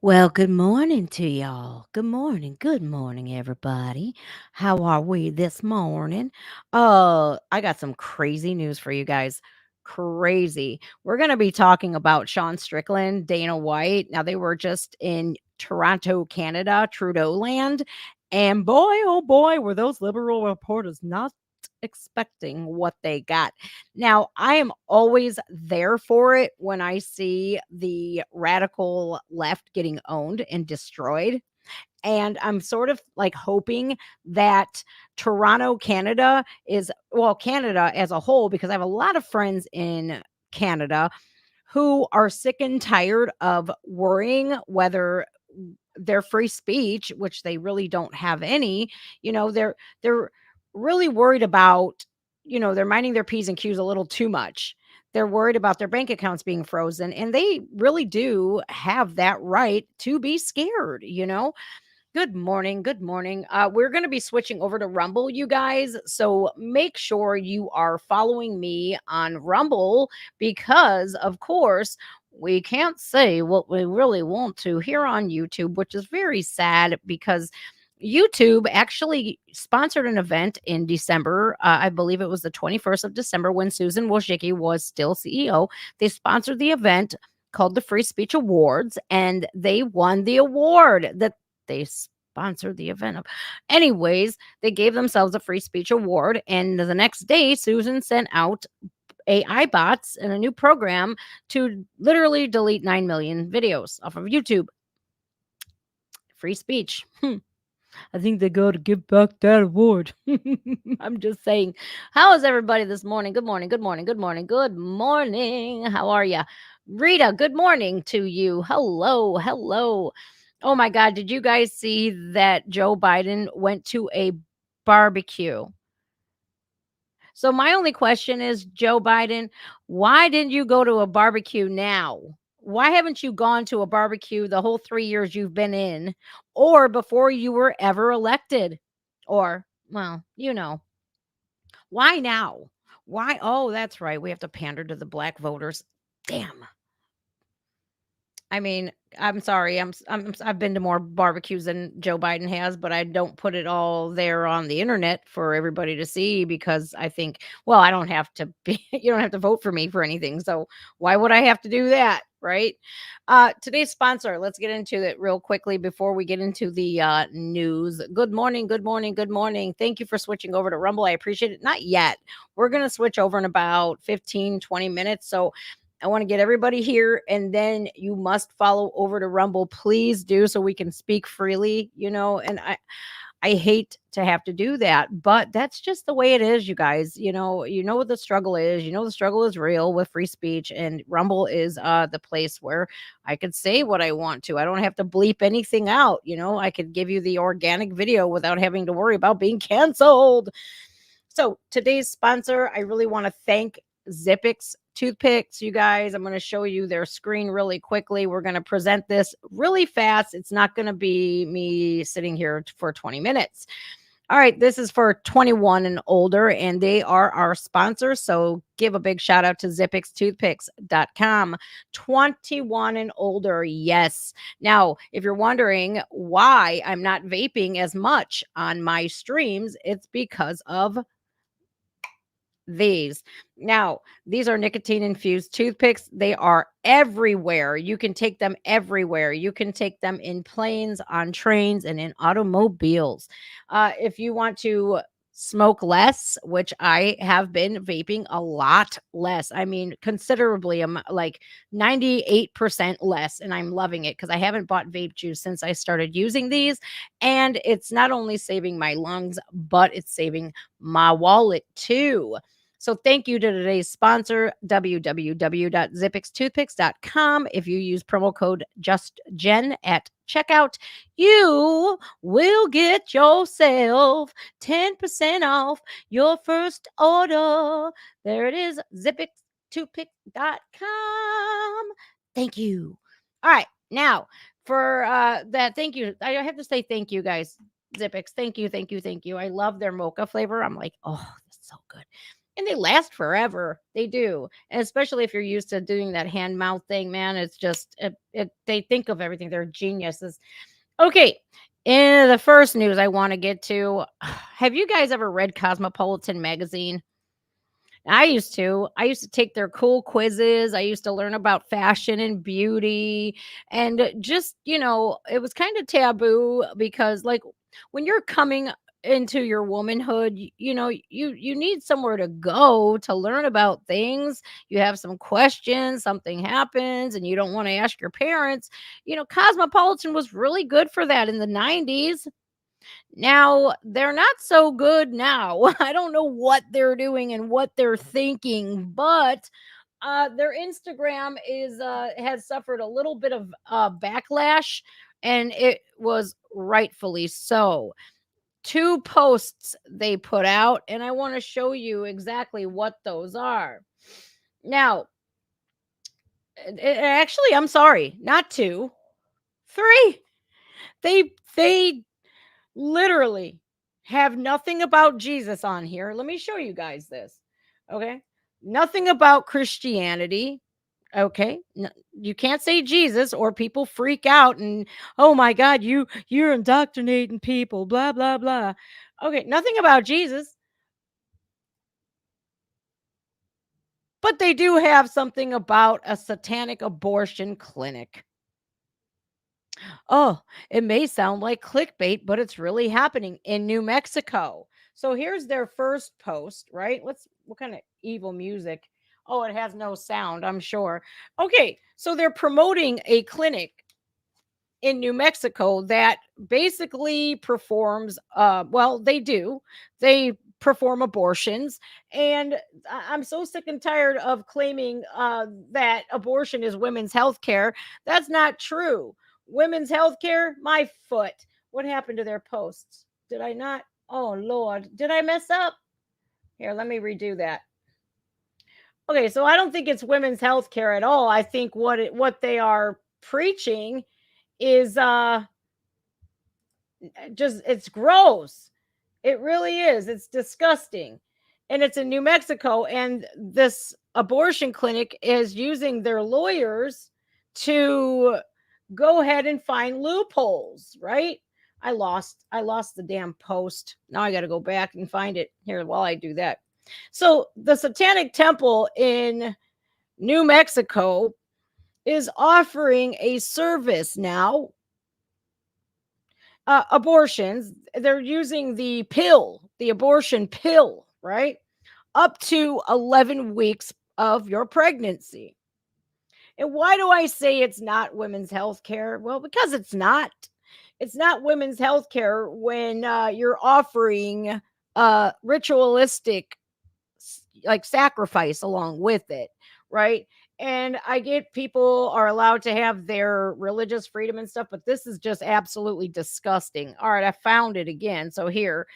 Well, good morning to y'all. Good morning, everybody. How are we this morning? I got some crazy news for you guys. Crazy. We're going to be talking about Sean Strickland, Dana White. Now, they were just in Toronto, Canada, Trudeau land. And boy, oh boy, were those liberal reporters not expecting what they got. Now, I am always there for it when I see the radical left getting owned and destroyed. And I'm sort of like hoping that Toronto, Canada Canada as a whole, because I have a lot of friends in Canada who are sick and tired of worrying whether their free speech, which they really don't have any, they're really worried about, they're minding their P's and Q's a little too much. They're worried about their bank accounts being frozen, and they really do have that right to be scared. Good morning. Good morning. We're going to be switching over to Rumble, you guys. So make sure you are following me on Rumble because, of course, we can't say what we really want to here on YouTube, which is very sad because YouTube actually sponsored an event in December. I believe it was the 21st of December when Susan Wojcicki was still CEO. They sponsored the event called the Free Speech Awards, and they won the award that they sponsored the event of. Anyways, they gave themselves a free speech award, and the next day, Susan sent out AI bots and a new program to literally delete 9 million videos off of YouTube. Free speech. I think they got to give back that award. I'm just saying. How is everybody this morning? Good morning. Good morning. Good morning. Good morning. How are you? Rita, good morning to you. Hello. Hello. Oh my God. Did you guys see that Joe Biden went to a barbecue? So, my only question is, Joe Biden, why didn't you go to a barbecue now? Why haven't you gone to a barbecue the whole 3 years you've been in or before you were ever elected? Or, well, why now? Why? Oh, that's right. We have to pander to the black voters. Damn. I mean, I'm sorry. I've been to more barbecues than Joe Biden has, but I don't put it all there on the internet for everybody to see because I think, well, I don't have to be you don't have to vote for me for anything. So why would I have to do that, right? Today's sponsor, let's get into it real quickly before we get into the news. Good morning, good morning, good morning. Thank you for switching over to Rumble. I appreciate it. Not yet. We're going to switch over in about 15, 20 minutes. So I want to get everybody here, and then you must follow over to Rumble. Please do so we can speak freely, and I hate to have to do that, but that's just the way it is, you guys. You know what the struggle is. The struggle is real with free speech, and Rumble is the place where I could say what I want to. I don't have to bleep anything out. I could give you the organic video without having to worry about being canceled. So today's sponsor, I really want to thank Zippix toothpicks, you guys. I'm going to show you their screen really quickly. We're going to present this really fast. It's not going to be me sitting here for 20 minutes. All right, this is for 21 and older, and they are our sponsor. So give a big shout out to zippixtoothpicks.com. 21 and older, yes. Now, if you're wondering why I'm not vaping as much on my streams, it's because of these. Now, these are nicotine infused toothpicks. They are everywhere. You can take them everywhere. You can take them in planes, on trains, and in automobiles. If you want to smoke less, which I have been vaping a lot less. I mean, considerably, like 98% less, and I'm loving it because I haven't bought vape juice since I started using these. And it's not only saving my lungs, but it's saving my wallet too. So thank you to today's sponsor, www.zippixtoothpicks.com. If you use promo code JustGen at checkout, you will get yourself 10% off your first order. There it is, zippixtoothpicks.com. Thank you. All right, now for that, thank you. I have to say thank you, guys. Zippix, thank you, thank you, thank you. I love their mocha flavor. I'm like, oh, that's so good. And they last forever. They do. And especially if you're used to doing that hand mouth thing, man, it's just they think of everything. They're geniuses. Okay. In the first news I want to get to, have you guys ever read Cosmopolitan magazine? I used to. I used to take their cool quizzes. I used to learn about fashion and beauty. And just, it was kind of taboo because like when you're coming into your womanhood, you need somewhere to go to learn about things. You have some questions, something happens and you don't want to ask your parents. Cosmopolitan was really good for that in the 90s. Now, they're not so good now. I don't know what they're doing and what they're thinking, but their Instagram is has suffered a little bit of backlash, and it was rightfully so. Two posts they put out, and I want to show you exactly what those are. Now, actually, I'm sorry, not two, three. They literally have nothing about Jesus on here. Let me show you guys this. Okay. Nothing about Christianity. Okay. You can't say Jesus or people freak out and, oh my God, you're indoctrinating people, blah, blah, blah. Okay. Nothing about Jesus, but they do have something about a satanic abortion clinic. Oh, it may sound like clickbait, but it's really happening in New Mexico. So here's their first post, right? What kind of evil music? Oh, it has no sound, I'm sure. Okay, so they're promoting a clinic in New Mexico that basically performs well, they perform abortions. And I'm so sick and tired of claiming that abortion is women's health care. That's not true. Women's health care, my foot. What happened to their posts? Did I not? Oh Lord, did I mess up? Here, let me redo that. Okay, so I don't think it's women's health care at all. I think what they are preaching is just it's gross. It really is. It's disgusting. And it's in New Mexico and this abortion clinic is using their lawyers to go ahead and find loopholes, right? I lost the damn post. Now I got to go back and find it here while I do that. So, the Satanic Temple in New Mexico is offering a service now, abortions. They're using the abortion pill, right? Up to 11 weeks of your pregnancy. And why do I say it's not women's health care? Well, because it's not. It's not women's health care when you're offering ritualistic like sacrifice along with it, right? And I get people are allowed to have their religious freedom and stuff, but this is just absolutely disgusting. All right, I found it again. So here,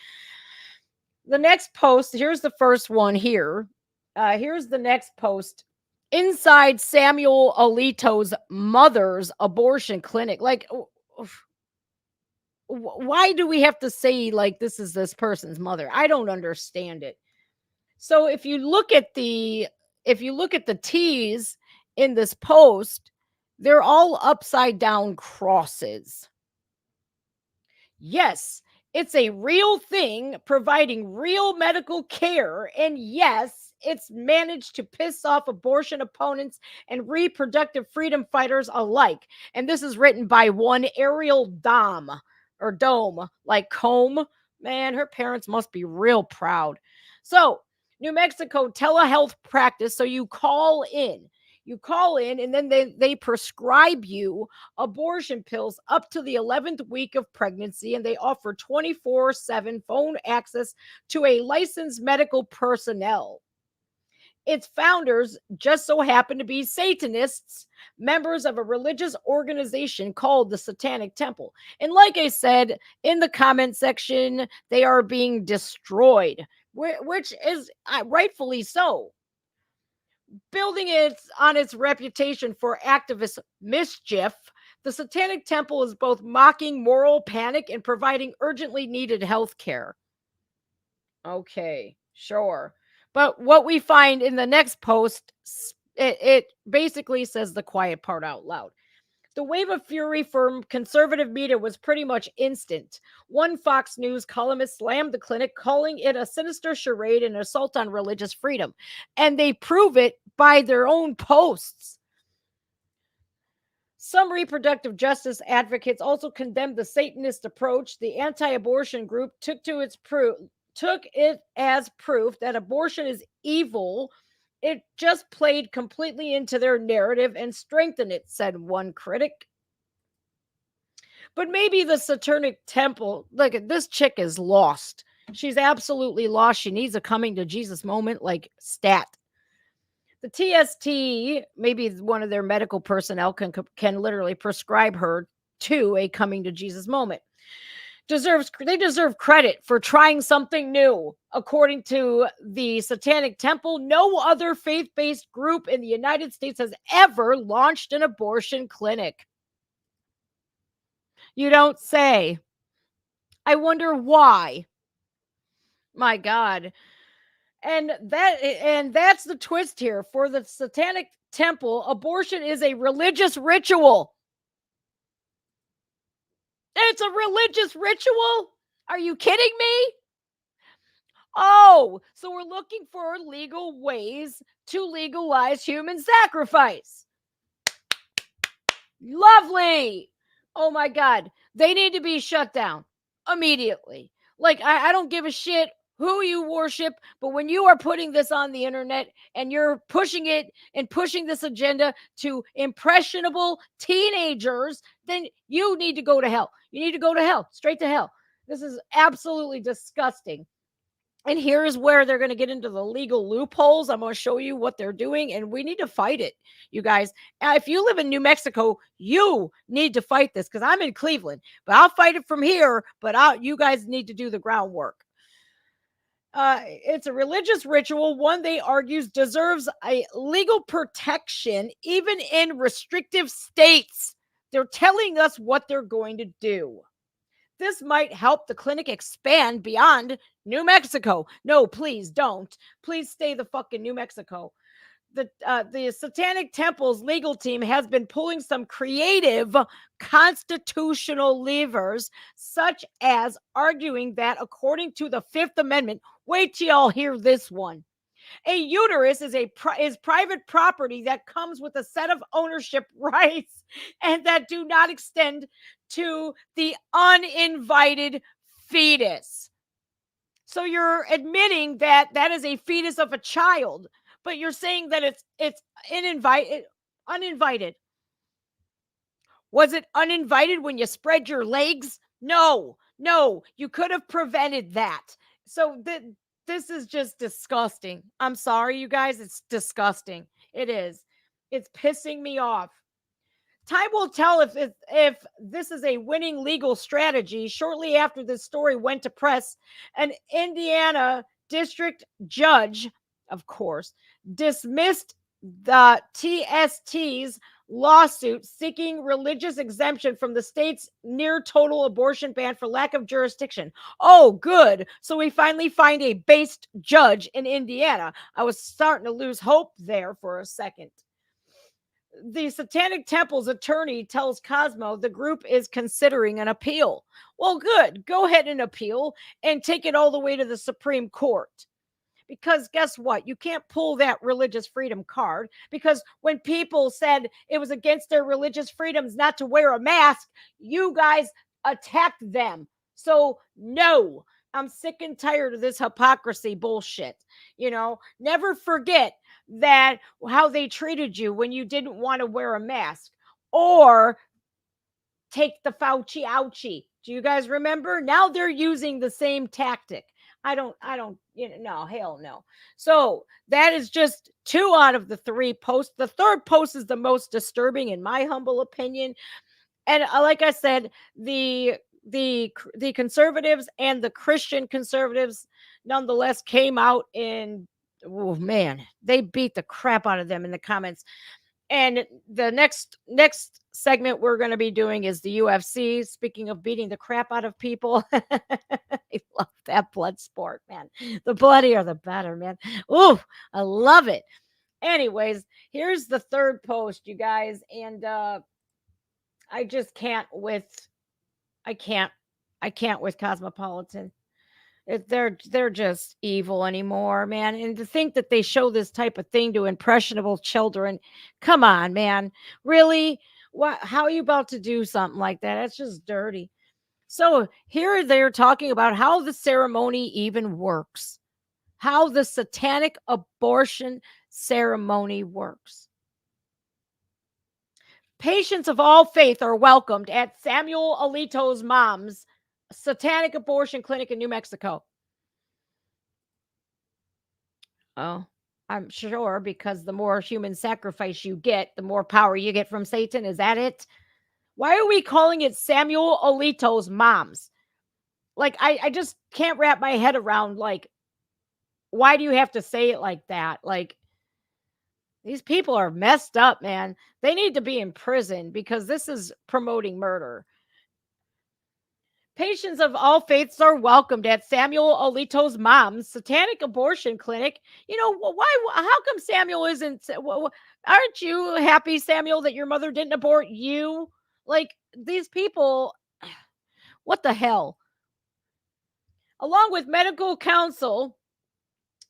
the next post, here's the first one here. Here's the next post. Inside Samuel Alito's mother's abortion clinic. Like, why do we have to say like this is this person's mother? I don't understand it. So if you look at the T's in this post, they're all upside down crosses. Yes, it's a real thing providing real medical care. And yes, it's managed to piss off abortion opponents and reproductive freedom fighters alike. And this is written by one Ariel Dom or Dome, like comb. Man, her parents must be real proud. So, New Mexico telehealth practice. So you call in and then they prescribe you abortion pills up to the 11th week of pregnancy, and they offer 24/7 phone access to a licensed medical personnel. Its founders just so happen to be Satanists, members of a religious organization called the Satanic Temple. And like I said in the comment section, they are being destroyed, which is rightfully so. Building it on its reputation for activist mischief, the Satanic Temple is both mocking moral panic and providing urgently needed health care. Okay, sure. But what we find in the next post, it basically says the quiet part out loud. The wave of fury from conservative media was pretty much instant. One Fox News columnist slammed the clinic, calling it a sinister charade and assault on religious freedom. And they prove it by their own posts. Some reproductive justice advocates also condemned the Satanist approach. The anti-abortion group took it as proof that abortion is evil. It just played completely into their narrative and strengthened it, said one critic. But maybe the Satanic temple, look, this chick is lost. She's absolutely lost. She needs a coming to Jesus moment, like stat. The TST, maybe one of their medical personnel can literally prescribe her to a coming to Jesus moment. They deserve credit for trying something new. According to the Satanic Temple, no other faith-based group in the United States has ever launched an abortion clinic. You don't say. I wonder why. My God. And that's the twist here. For the Satanic Temple, abortion is a religious ritual. It's a religious ritual? Are you kidding me? Oh, so we're looking for legal ways to legalize human sacrifice. Lovely. Oh my God. They need to be shut down immediately. Like, I don't give a shit who you worship, but when you are putting this on the internet and you're pushing it and pushing this agenda to impressionable teenagers, then you need to go to hell. You need to go to hell, straight to hell. This is absolutely disgusting. And here's where they're going to get into the legal loopholes. I'm going to show you what they're doing, and we need to fight it, you guys. If you live in New Mexico, you need to fight this, because I'm in Cleveland, but I'll fight it from here. But you guys need to do the groundwork. It's a religious ritual. One, they argues, deserves a legal protection, even in restrictive states. They're telling us what they're going to do. This might help the clinic expand beyond New Mexico. No, please don't. Please stay the fuck in New Mexico. The Satanic Temple's legal team has been pulling some creative constitutional levers, such as arguing that according to the Fifth Amendment, wait till y'all hear this one. A uterus is private property that comes with a set of ownership rights and that do not extend to the uninvited fetus. So you're admitting that that is a fetus of a child, but you're saying that it's uninvited. Was it uninvited when you spread your legs? No, you could have prevented that. So this is just disgusting. I'm sorry, you guys. It's disgusting. It is. It's pissing me off. Time will tell if this is a winning legal strategy. Shortly after this story went to press, an Indiana district judge, of course, dismissed the TST's lawsuit seeking religious exemption from the state's near total abortion ban for lack of jurisdiction. Oh, good. So we finally find a based judge in Indiana. I was starting to lose hope there for a second. The Satanic Temple's attorney tells Cosmo the group is considering an appeal. Well, good. Go ahead and appeal and take it all the way to the Supreme Court. Because guess what? You can't pull that religious freedom card, because when people said it was against their religious freedoms not to wear a mask, you guys attacked them. So no, I'm sick and tired of this hypocrisy bullshit. Never forget that how they treated you when you didn't want to wear a mask, or take the Fauci ouchie. Do you guys remember? Now they're using the same tactic. I don't, no, hell no. So that is just 2 out of the 3 posts. The third post is the most disturbing, in my humble opinion. And like I said, the conservatives and the Christian conservatives nonetheless came out and, oh man, they beat the crap out of them in the comments. And the next segment we're going to be doing is the UFC. Speaking of beating the crap out of people, I love that blood sport, man. The bloodier, the better, man. Ooh, I love it. Anyways, here's the third post, you guys, and I just can't with I can't I can't with Cosmopolitan. They're just evil anymore, man. And to think that they show this type of thing to impressionable children, come on, man. Really? What? How are you about to do something like that? That's just dirty. So here they're talking about how the ceremony even works, how the satanic abortion ceremony works. Patients of all faith are welcomed at Samuel Alito's mom's satanic abortion clinic in New Mexico. Oh, I'm sure because the more human sacrifice you get, the more power you get from Satan. Is that it? Why are we calling it Samuel Alito's mom's? Like, I just can't wrap my head around, like, why do you have to say it like that? Like, these people are messed up, man. They need to be in prison because this is promoting murder. Patients of all faiths are welcomed at Samuel Alito's mom's satanic abortion clinic. You know, why? How come Samuel isn't? Aren't you happy, Samuel, that your mother didn't abort you? Like, these people, what the hell? Along with medical counsel,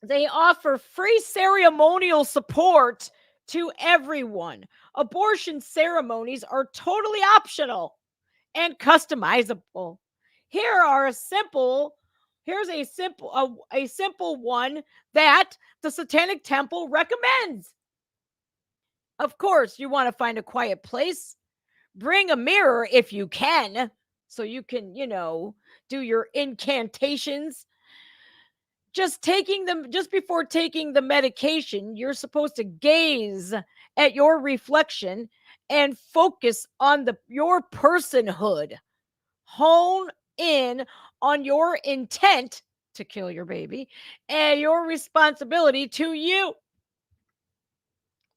they offer free ceremonial support to everyone. Abortion ceremonies are totally optional and customizable. Here's a simple one that the Satanic Temple recommends. Of course, you want to find a quiet place. Bring a mirror if you can, so you can, do your incantations. Just before taking the medication, you're supposed to gaze at your reflection and focus on your personhood. Hone in on your intent to kill your baby and your responsibility to you.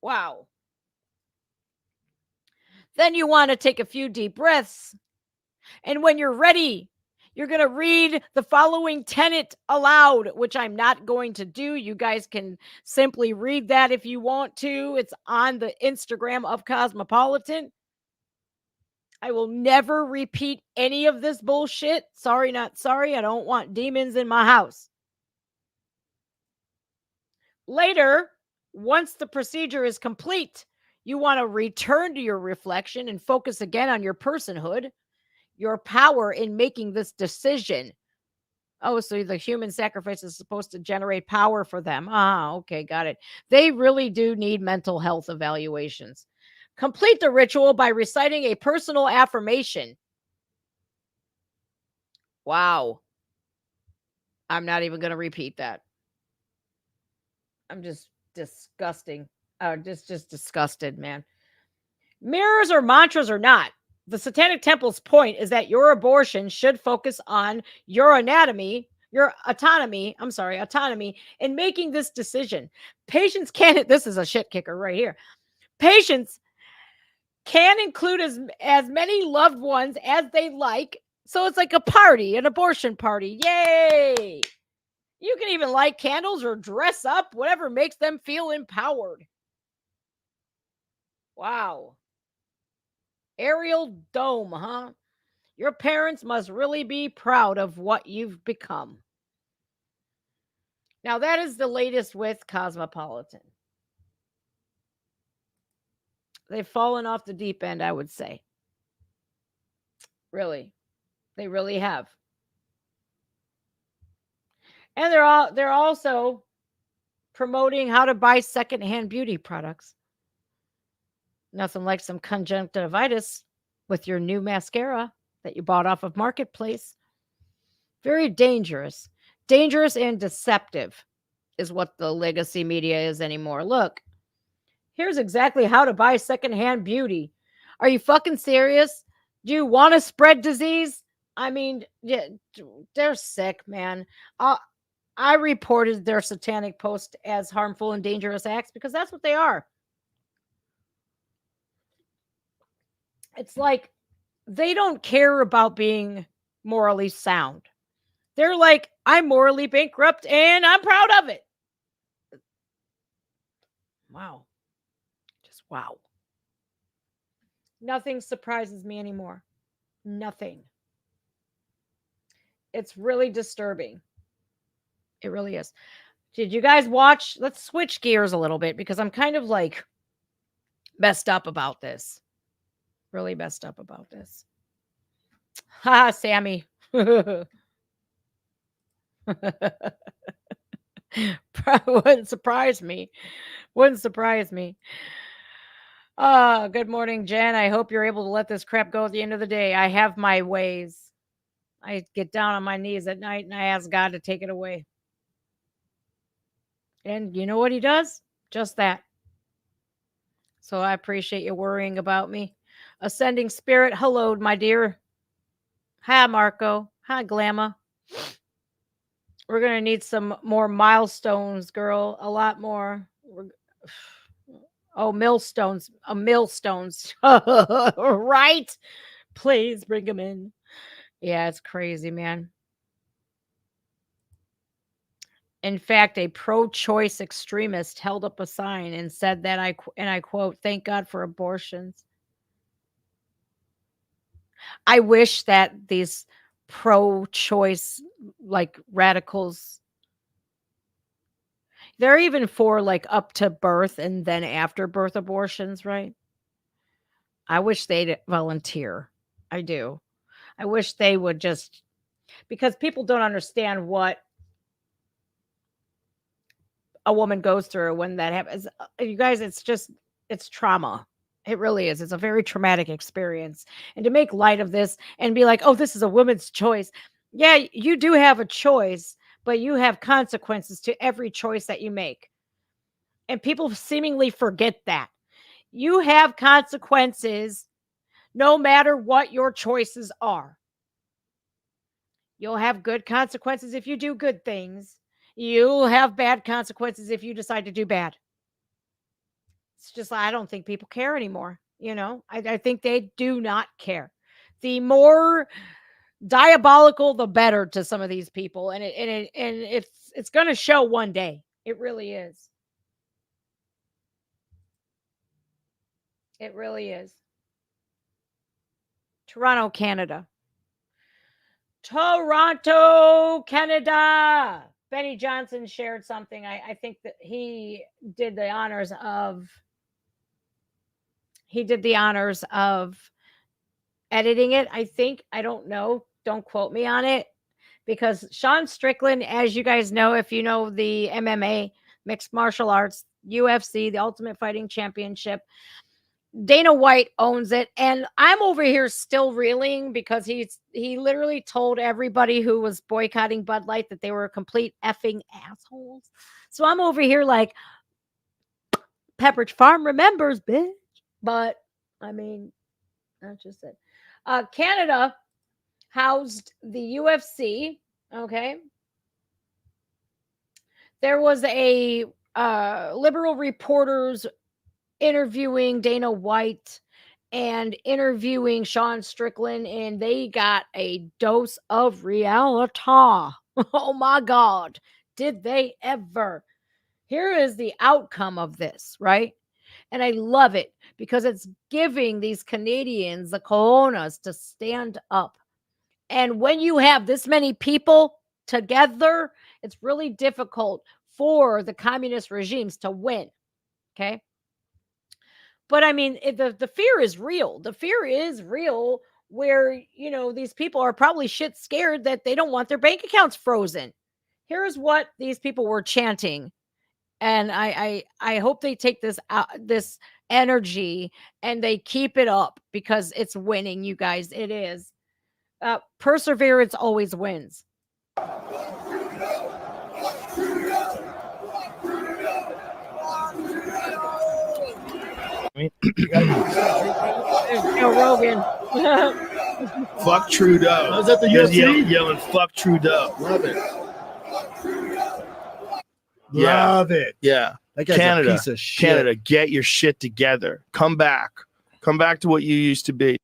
Wow. Then you want to take a few deep breaths. And when you're ready, you're going to read the following tenet aloud, which I'm not going to do. You guys can simply read that if you want to. It's on the Instagram of Cosmopolitan. I will never repeat any of this bullshit. Sorry, not sorry. I don't want demons in my house. Later, once the procedure is complete, you want to return to your reflection and focus again on your personhood, your power in making this decision. Oh, so the human sacrifice is supposed to generate power for them. Ah, okay, got it. They really do need mental health evaluations. Complete the ritual by reciting a personal affirmation. Wow. I'm not even going to repeat that. I'm just disgusting. Just disgusted, man. Mirrors or mantras or not, the Satanic Temple's point is that your abortion should focus on your autonomy in making this decision. Patients can, this is a shit kicker right here. Patients can include as many loved ones as they like. So it's like a party, an abortion party. Yay! You can even light candles or dress up, whatever makes them feel empowered. Wow. Aerial dome, huh? Your parents must really be proud of what you've become. Now, that is the latest with Cosmopolitan. They've fallen off the deep end, I would say. Really. They really have. And they're also promoting how to buy secondhand beauty products. Nothing like some conjunctivitis with your new mascara that you bought off of Marketplace. Very dangerous. Dangerous and deceptive is what the legacy media is anymore. Look, here's exactly how to buy secondhand beauty. Are you fucking serious? Do you want to spread disease? I mean, yeah, they're sick, man. I reported their satanic post as harmful and dangerous acts because that's what they are. It's like they don't care about being morally sound. They're like, I'm morally bankrupt and I'm proud of it. Wow. Just wow. Nothing surprises me anymore. Nothing. It's really disturbing. It really is. Did you guys watch? Let's switch gears a little bit because I'm kind of like messed up about this. Really messed up about this. Ha, Sammy. Wouldn't surprise me. Wouldn't surprise me. Good morning, Jen. I hope you're able to let this crap go at the end of the day. I have my ways. I get down on my knees at night and I ask God to take it away. And you know what he does? Just that. So I appreciate you worrying about me. Ascending Spirit, hello, my dear. Hi, Marco. Hi, Glamma. We're going to need some more milestones, girl. A lot more. Oh, millstones. Millstones. Right? Please bring them in. Yeah, it's crazy, man. In fact, a pro-choice extremist held up a sign and said that I quote, "Thank God for abortions." I wish that these pro-choice like radicals, they're even for like up to birth and then after birth abortions, right? I wish they'd volunteer. I do. I wish they would just, because people don't understand what a woman goes through when that happens. You guys, it's trauma. It really is. It's a very traumatic experience. And to make light of this and be like, oh, this is a woman's choice. Yeah, you do have a choice, but you have consequences to every choice that you make. And people seemingly forget that. You have consequences no matter what your choices are. You'll have good consequences if you do good things. You'll have bad consequences if you decide to do bad. It's just, I don't think people care anymore. I think they do not care. The more diabolical, the better to some of these people. And it's going to show one day. It really is. It really is. Toronto, Canada. Toronto, Canada. Benny Johnson shared something. I think that he did the honors of editing it. I think, I don't know. Don't quote me on it, because Sean Strickland, as you guys know, if you know the MMA, mixed martial arts, UFC, the Ultimate Fighting Championship, Dana White owns it. And I'm over here still reeling because he literally told everybody who was boycotting Bud Light that they were complete effing assholes. So I'm over here like, Pepperidge Farm remembers, bitch. But I mean, that's just it. Canada housed the UFC. Okay. There was a liberal reporters interviewing Dana White and interviewing Sean Strickland, and they got a dose of reality. Oh my God. Did they ever? Here is the outcome of this, right? And I love it because it's giving these Canadians the cojones to stand up. And when you have this many people together, it's really difficult for the communist regimes to win. Okay. But I mean, the fear is real. The fear is real where, these people are probably shit scared that they don't want their bank accounts frozen. Here's what these people were chanting. And I hope they take this energy and they keep it up because it's winning, you guys. It is. Perseverance always wins. Joe Rogan. Fuck Trudeau. I was at the UFC yelling fuck Trudeau. Love it. Yeah. Love it. Yeah. That guy's Canada, a piece of shit. Canada, get your shit together. Come back. Come back to what you used to be.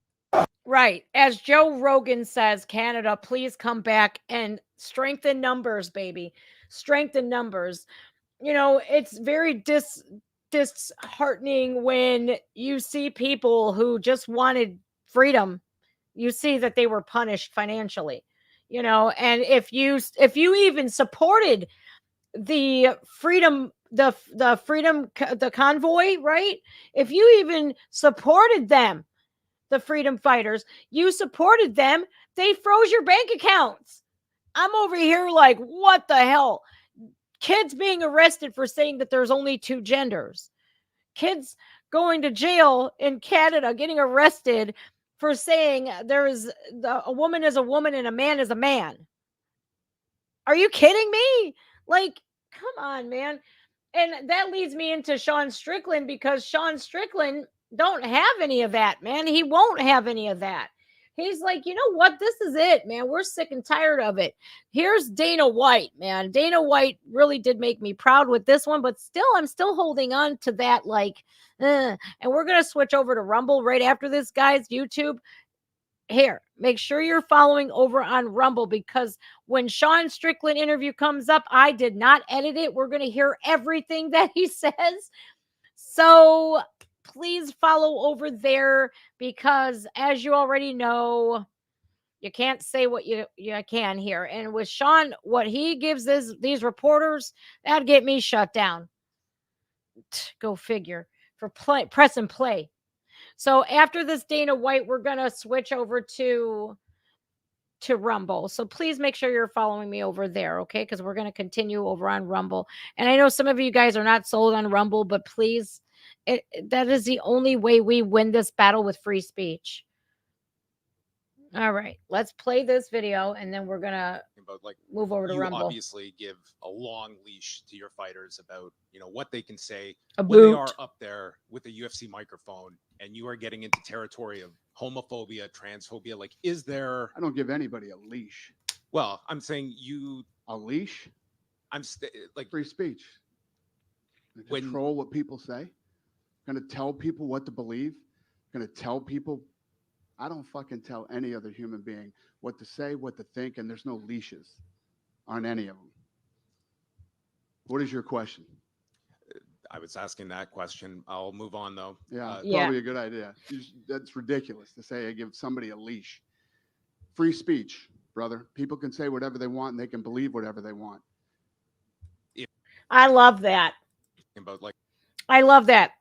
Right. As Joe Rogan says, Canada, please come back and strengthen numbers, baby. Strengthen numbers. You know, it's very disheartening when you see people who just wanted freedom. You see that they were punished financially. You know, and if you even supported the freedom the convoy, right? If you even supported them, the freedom fighters, you supported them, they froze your bank accounts. I'm over here like, what the hell? Kids being arrested for saying that there's only two genders. Kids going to jail in Canada getting arrested for saying a woman is a woman and a man is a man. Are you kidding me? Like, come on, man. And that leads me into Sean Strickland, because Sean Strickland don't have any of that, man. He won't have any of that. He's like, you know what? This is it, man. We're sick and tired of it. Here's Dana White, man. Dana White really did make me proud with this one, but still, I'm still holding on to that. Like, and we're going to switch over to Rumble right after this, guys. YouTube. Here, make sure you're following over on Rumble, because when Sean Strickland interview comes up, I did not edit it. We're going to hear everything that he says. So please follow over there, because as you already know, you can't say what you can here. And with Sean, what he gives these reporters, that'd get me shut down. Go figure. For press and play. So after this Dana White, we're going to switch over to Rumble. So please make sure you're following me over there, okay? Because we're going to continue over on Rumble. And I know some of you guys are not sold on Rumble, but please, that is the only way we win this battle with free speech. All right, let's play this video, and then we're going to move over to Rumble. You obviously give a long leash to your fighters about, what they can say A when they boot. are up there with a UFC microphone, and you are getting into territory of homophobia, transphobia. Like, is there? I don't give anybody a leash. Well, I'm saying a leash. I'm like free speech. Control what people say. Going to tell people what to believe. Going to tell people. I don't fucking tell any other human being what to say, what to think, and there's no leashes on any of them. What is your question? I was asking that question. I'll move on, though. Yeah, probably a good idea. That's ridiculous to say I give somebody a leash. Free speech, brother. People can say whatever they want, and they can believe whatever they want. I love that. I love that.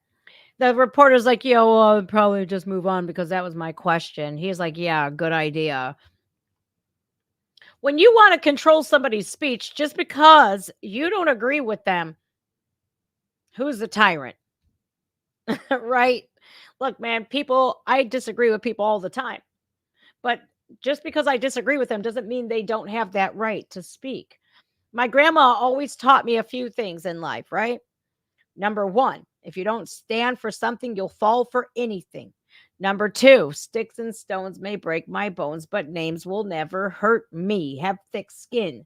The reporter's like, I'll probably just move on because that was my question. He's like, yeah, good idea. When you want to control somebody's speech just because you don't agree with them, who's the tyrant? Right? Look, man, I disagree with people all the time. But just because I disagree with them doesn't mean they don't have that right to speak. My grandma always taught me a few things in life, right? Number one, if you don't stand for something, you'll fall for anything. Number two, sticks and stones may break my bones, but names will never hurt me. Have thick skin.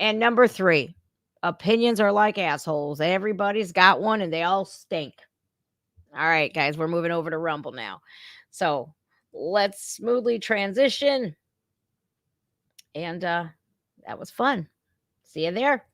And number three, opinions are like assholes. Everybody's got one and they all stink. All right, guys, we're moving over to Rumble now. So let's smoothly transition. And that was fun. See you there.